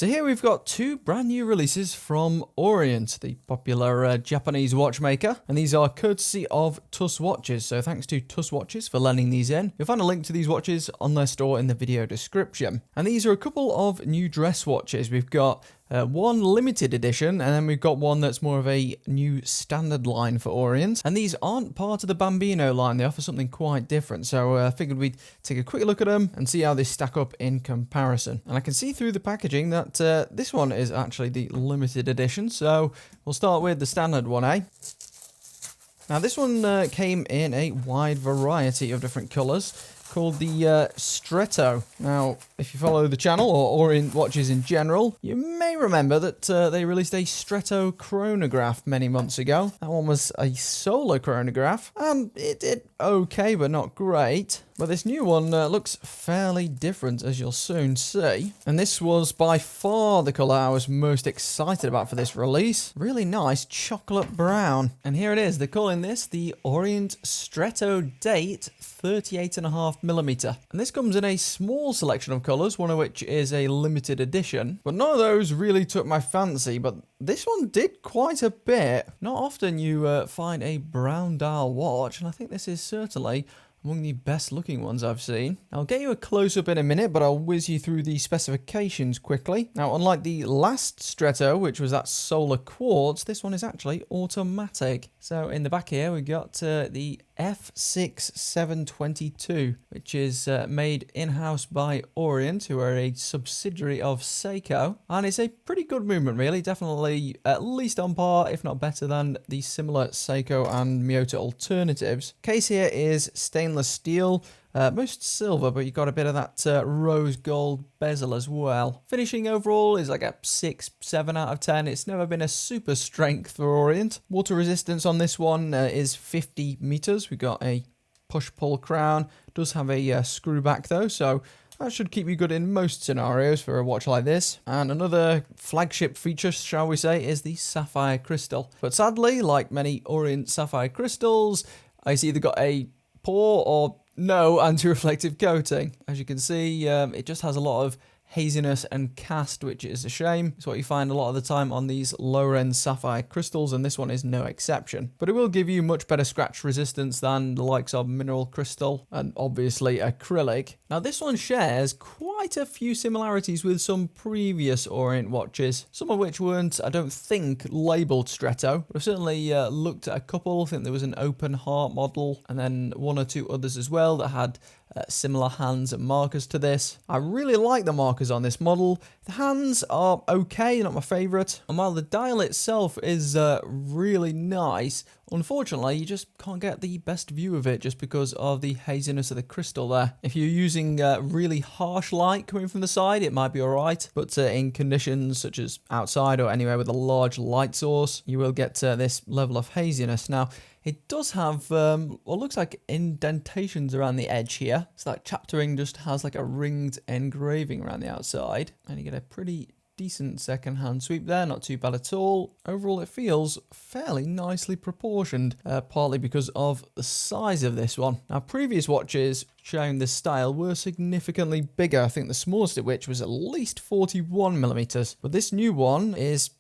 So here we've got two brand new releases from Orient, the popular Japanese watchmaker. And these are courtesy of TUS Watches. So thanks to TUS Watches for lending these in. You'll find a link to these watches on their store in the video description. And these are a couple of new dress watches. We've got one limited edition, and then we've got one that's more of a new standard line for Orient. And these aren't part of the Bambino line. They offer something quite different. So I figured we'd take a quick look at them and see how they stack up in comparison. And I can see through the packaging that this one is actually the limited edition. So we'll start with the standard one, eh? Now this one came in a wide variety of different colours, called the Stretto. Now, if you follow the channel or Orient watches in general, you may remember that they released a Stretto chronograph many months ago. That one was a solar chronograph, and it did okay, but not great. But this new one looks fairly different, as you'll soon see. And this was by far the colour I was most excited about for this release. Really nice chocolate brown. And here it is. They're calling this the Orient Stretto Date 38.5mm. And this comes in a small selection of colours, one of which is a limited edition. But none of those really took my fancy, but this one did quite a bit. Not often you find a brown dial watch, and I think this is certainly among the best looking ones I've seen. I'll get you a close-up in a minute, but I'll whiz you through the specifications quickly. Now, unlike the last Stretto, which was that solar quartz, this one is actually automatic. So in the back here, we've got the F6722, which is made in-house by Orient, who are a subsidiary of Seiko. And it's a pretty good movement, really. Definitely at least on par, if not better than the similar Seiko and Miyota alternatives. Case here is stainless steel, most silver, but you've got a bit of that rose gold bezel as well. Finishing overall is like a 6, 7 out of 10. It's never been a super strength for Orient. Water resistance on this one is 50 meters. We've got a push-pull crown. Does have a screw back though, so that should keep you good in most scenarios for a watch like this. And another flagship feature, shall we say, is the sapphire crystal. But sadly, like many Orient sapphire crystals, it's either got a poor or no anti-reflective coating. As you can see, it just has a lot of haziness and cast, which is a shame. It's what you find a lot of the time on these lower-end sapphire crystals, and this one is no exception. But it will give you much better scratch resistance than the likes of mineral crystal and obviously acrylic. Now this one shares quite a few similarities with some previous Orient watches, some of which weren't, I don't think, labelled Stretto, but I've certainly looked at a couple. I think there was an open heart model and then one or two others as well that had similar hands and markers to this. I really like the markers on this model. The hands are okay, not my favourite. And while the dial itself is really nice, unfortunately you just can't get the best view of it just because of the haziness of the crystal there. If you're using really harsh light coming from the side, it might be alright, but in conditions such as outside or anywhere with a large light source, you will get this level of haziness. Now, it does have what looks like indentations around the edge here. So that chaptering just has like a ringed engraving around the outside. And you get a pretty decent second-hand sweep there, not too bad at all. Overall, it feels fairly nicely proportioned, partly because of the size of this one. Now, previous watches showing this style were significantly bigger. I think the smallest of which was at least 41mm. But this new one is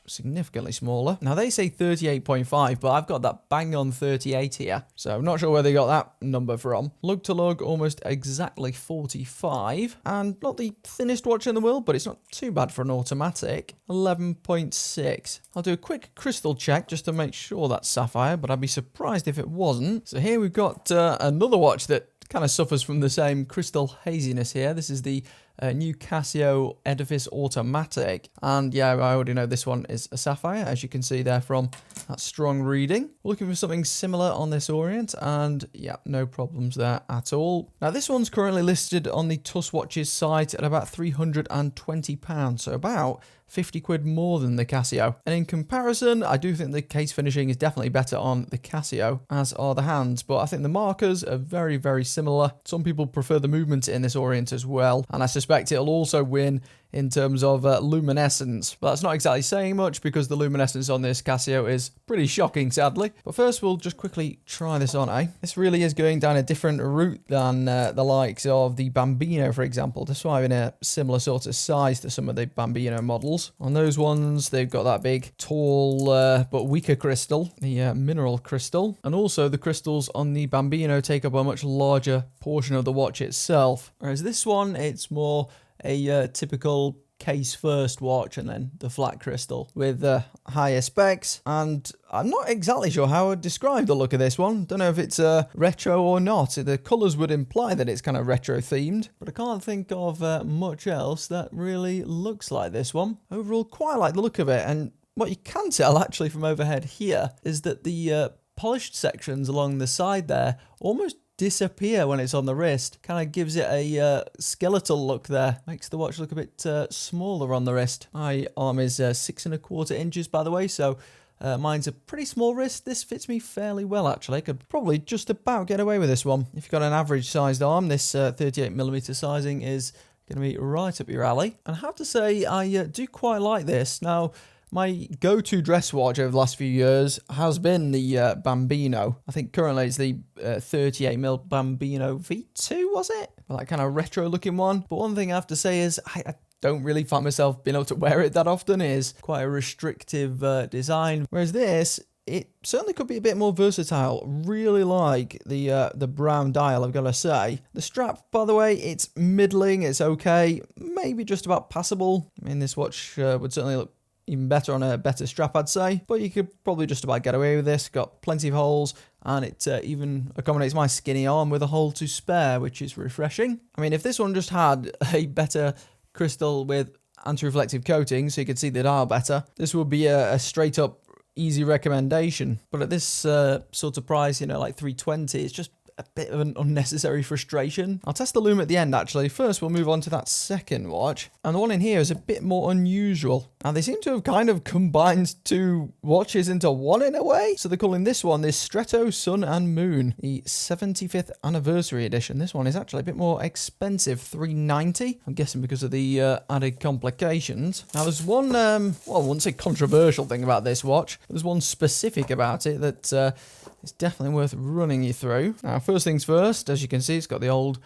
significantly smaller. Now they say 38.5, but I've got that bang on 38 here, so I'm not sure where they got that number from. Lug to lug, almost exactly 45, and not the thinnest watch in the world, but it's not too bad for an automatic. 11.6. I'll do a quick crystal check just to make sure that's sapphire, but I'd be surprised if it wasn't. So here we've got another watch that kind of suffers from the same crystal haziness here. This is the new Casio Edifice Automatic, and yeah, I already know this one is a sapphire, as you can see there from that strong reading. We're looking for something similar on this Orient, and yeah, no problems there at all. Now this one's currently listed on the TUS Watches site at about £320, so about 50 quid more than the Casio. And in comparison, I do think the case finishing is definitely better on the Casio, as are the hands, but I think the markers are very, very similar. Some people prefer the movement in this Orient as well, and I suspect it'll also win in terms of luminescence. But that's not exactly saying much because the luminescence on this Casio is pretty shocking, sadly. But first, we'll just quickly try this on, eh? This really is going down a different route than the likes of the Bambino, for example, despite having a similar sort of size to some of the Bambino models. On those ones, they've got that big, tall, but weaker crystal, the mineral crystal. And also, the crystals on the Bambino take up a much larger portion of the watch itself. Whereas this one, it's more a typical case first watch and then the flat crystal with higher specs. And I'm not exactly sure how I'd describe the look of this one. Don't know if it's retro or not. The colours would imply that it's kind of retro themed, but I can't think of much else that really looks like this one. Overall, quite like the look of it. And what you can tell actually from overhead here is that the polished sections along the side there almost disappear when it's on the wrist. Kind of gives it a skeletal look there. Makes the watch look a bit smaller on the wrist. My arm is 6¼ inches, by the way, so mine's a pretty small wrist. This fits me fairly well, actually. I could probably just about get away with this one. If you've got an average sized arm, this 38mm sizing is going to be right up your alley. And I have to say, I do quite like this. Now, my go-to dress watch over the last few years has been the Bambino. I think currently it's the 38mm Bambino V2, was it? Well, that kind of retro-looking one. But one thing I have to say is I don't really find myself being able to wear it that often. It is quite a restrictive design. Whereas this, it certainly could be a bit more versatile. Really like the brown dial, I've got to say. The strap, by the way, it's middling. It's okay. Maybe just about passable. I mean, this watch would certainly look even better on a better strap, I'd say. But you could probably just about get away with this. Got plenty of holes, and it even accommodates my skinny arm with a hole to spare, which is refreshing. I mean, if this one just had a better crystal with anti-reflective coating so you could see the dial better, this would be a straight up easy recommendation. But at this sort of price, you know, like 320, it's just a bit of an unnecessary frustration. I'll test the lume at the end, actually. First, we'll move on to that second watch. And the one in here is a bit more unusual. Now, they seem to have kind of combined two watches into one in a way. So they're calling this one the Stretto Sun and Moon, the 75th anniversary edition. This one is actually a bit more expensive, $390. I'm guessing because of the added complications. Now, there's one, well, I wouldn't say controversial thing about this watch. There's one specific about it that it's definitely worth running you through. Now, first things first, as you can see, it's got the old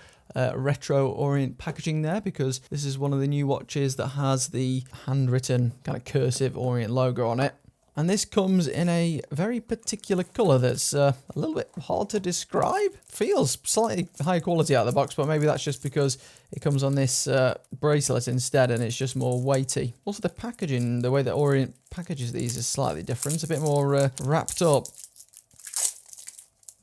retro Orient packaging there because this is one of the new watches that has the handwritten kind of cursive Orient logo on it. And this comes in a very particular colour that's a little bit hard to describe. Feels slightly higher quality out of the box, but maybe that's just because it comes on this bracelet instead and it's just more weighty. Also, the packaging, the way that Orient packages these is slightly different. It's a bit more wrapped up.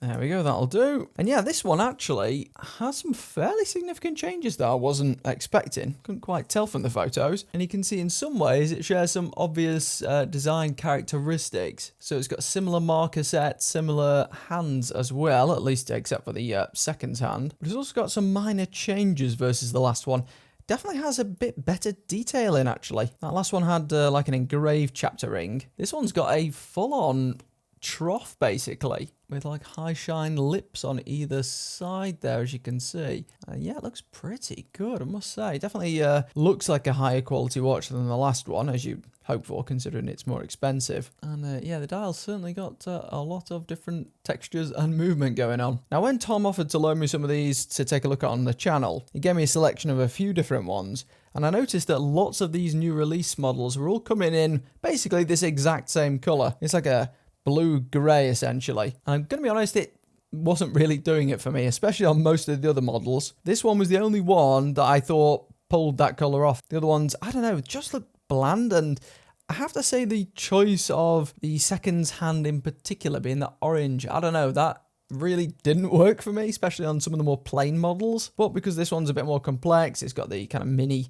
There we go, that'll do. And yeah, this one actually has some fairly significant changes that I wasn't expecting. Couldn't quite tell from the photos. And you can see in some ways it shares some obvious design characteristics. So it's got similar marker sets, similar hands as well, at least except for the second hand. But it's also got some minor changes versus the last one. Definitely has a bit better detailing, actually. That last one had like an engraved chapter ring. This one's got a full-on trough, basically, with like high shine lips on either side there, as you can see. Yeah, it looks pretty good, I must say. Definitely looks like a higher quality watch than the last one, as you hope for, considering it's more expensive. And yeah, the dial's certainly got a lot of different textures and movement going on. Now, when Tom offered to loan me some of these to take a look at on the channel, he gave me a selection of a few different ones. And I noticed that lots of these new release models were all coming in basically this exact same color. It's like a blue-grey, essentially. And I'm going to be honest, it wasn't really doing it for me, especially on most of the other models. This one was the only one that I thought pulled that colour off. The other ones, I don't know, just look bland, and I have to say the choice of the seconds hand in particular being the orange, I don't know, that really didn't work for me, especially on some of the more plain models. But because this one's a bit more complex, it's got the kind of mini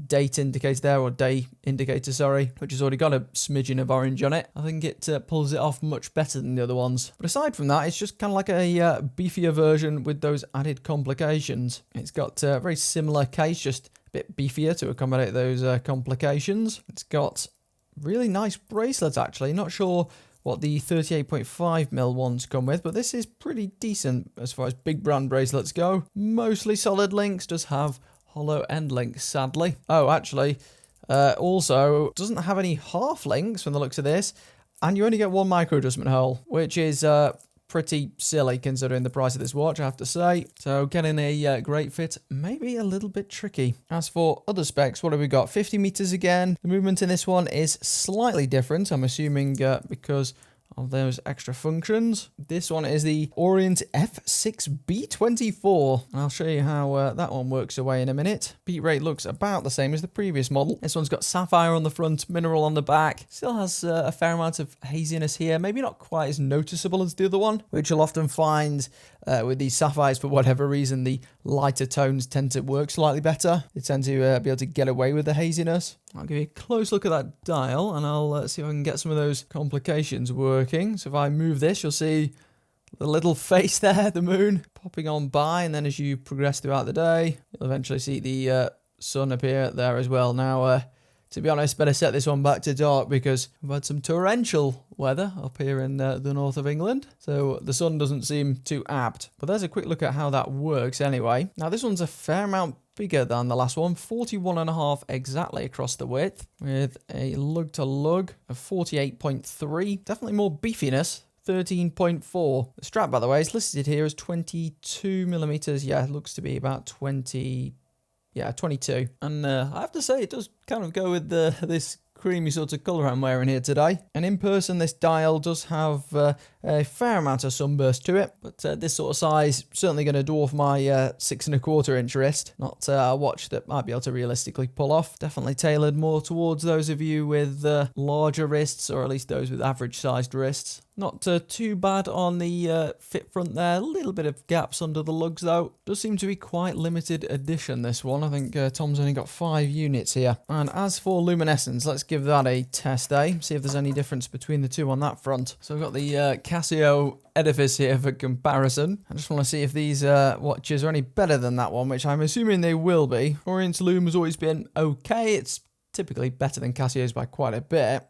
date indicator there, or day indicator, sorry, which has already got a smidgen of orange on it. I think it pulls it off much better than the other ones. But aside from that, it's just kind of like a beefier version with those added complications. It's got a very similar case, just a bit beefier to accommodate those complications. It's got really nice bracelets, actually. Not sure what the 38.5mm ones come with, but this is pretty decent as far as big brand bracelets go. Mostly solid links, does have hollow end links, sadly. Oh, actually, also doesn't have any half links from the looks of this. And you only get one micro adjustment hole, which is pretty silly considering the price of this watch, I have to say. So getting a great fit may be a little bit tricky. As for other specs, what have we got? 50 meters again. The movement in this one is slightly different, I'm assuming because of those extra functions. This one is the Orient F6B24. I'll show you how that one works away in a minute. Beat rate looks about the same as the previous model. This one's got sapphire on the front, mineral on the back. Still has a fair amount of haziness here. Maybe not quite as noticeable as the other one, which you'll often find with these sapphires. For whatever reason, the lighter tones tend to work slightly better. They tend to be able to get away with the haziness. I'll give you a close look at that dial, and I'll see if I can get some of those complications working. So if I move this, you'll see the little face there, the moon, popping on by, and then as you progress throughout the day, you'll eventually see the sun appear there as well. Now, to be honest, better set this one back to dark because we've had some torrential weather up here in the north of England, so the sun doesn't seem too apt. But there's a quick look at how that works anyway. Now, this one's a fair amount bigger than the last one, 41.5 exactly across the width, with a lug to lug of 48.3. Definitely more beefiness. 13.4. The strap, by the way, is listed here as 22 millimeters. Yeah, it looks to be about 20. Yeah, 22. And I have to say, it does kind of go with this creamy sort of colour I'm wearing here today. And in person, this dial does have a fair amount of sunburst to it, but this sort of size certainly going to dwarf my 6¼ inch wrist. Not a watch that might be able to realistically pull off. Definitely tailored more towards those of you with larger wrists, or at least those with average sized wrists. Not too bad on the fit front there. A little bit of gaps under the lugs though. Does seem to be quite limited edition, this one. I think Tom's only got 5 units here. And as for luminescence, let's give that a test, See if there's any difference between the two on that front. So we've got the Casio edifice here for comparison. I just want to see if these watches are any better than that one, which I'm assuming they will be. Orient's lume has always been okay. It's typically better than Casio's by quite a bit.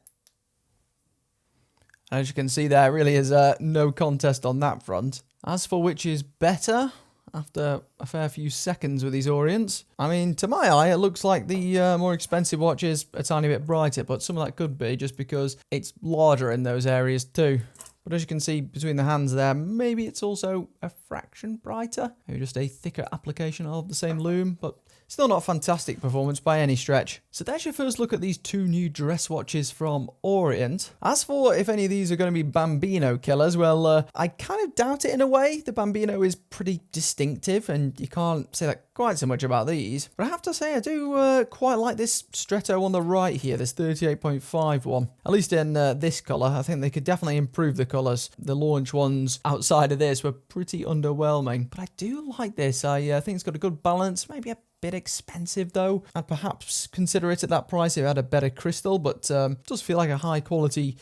As you can see, there really is no contest on that front. As for which is better, after a fair few seconds with these Orients, I mean, to my eye, it looks like the more expensive watch is a tiny bit brighter, but some of that could be just because it's larger in those areas too. But as you can see between the hands there, maybe it's also a fraction brighter. Maybe just a thicker application of the same lume, but still not fantastic performance by any stretch. So there's your first look at these 2 new dress watches from Orient. As for if any of these are going to be Bambino killers, well, I kind of doubt it in a way. The Bambino is pretty distinctive, and you can't say that quite so much about these. But I have to say, I do quite like this Stretto on the right here, this 38.5 one. At least in this colour. I think they could definitely improve the colours. The launch ones outside of this were pretty underwhelming. But I do like this. I think it's got a good balance, maybe a bit expensive though. I'd perhaps consider it at that price if it had a better crystal, but it does feel like a high quality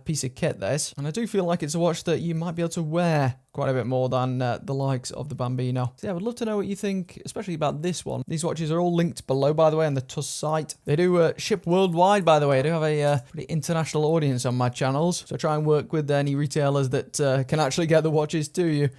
piece of kit, this. And I do feel like it's a watch that you might be able to wear quite a bit more than the likes of the Bambino. So yeah, I would love to know what you think, especially about this one. These watches are all linked below, by the way, on the TUS site. They do ship worldwide, by the way. I do have a pretty international audience on my channels, so I try and work with any retailers that can actually get the watches to you.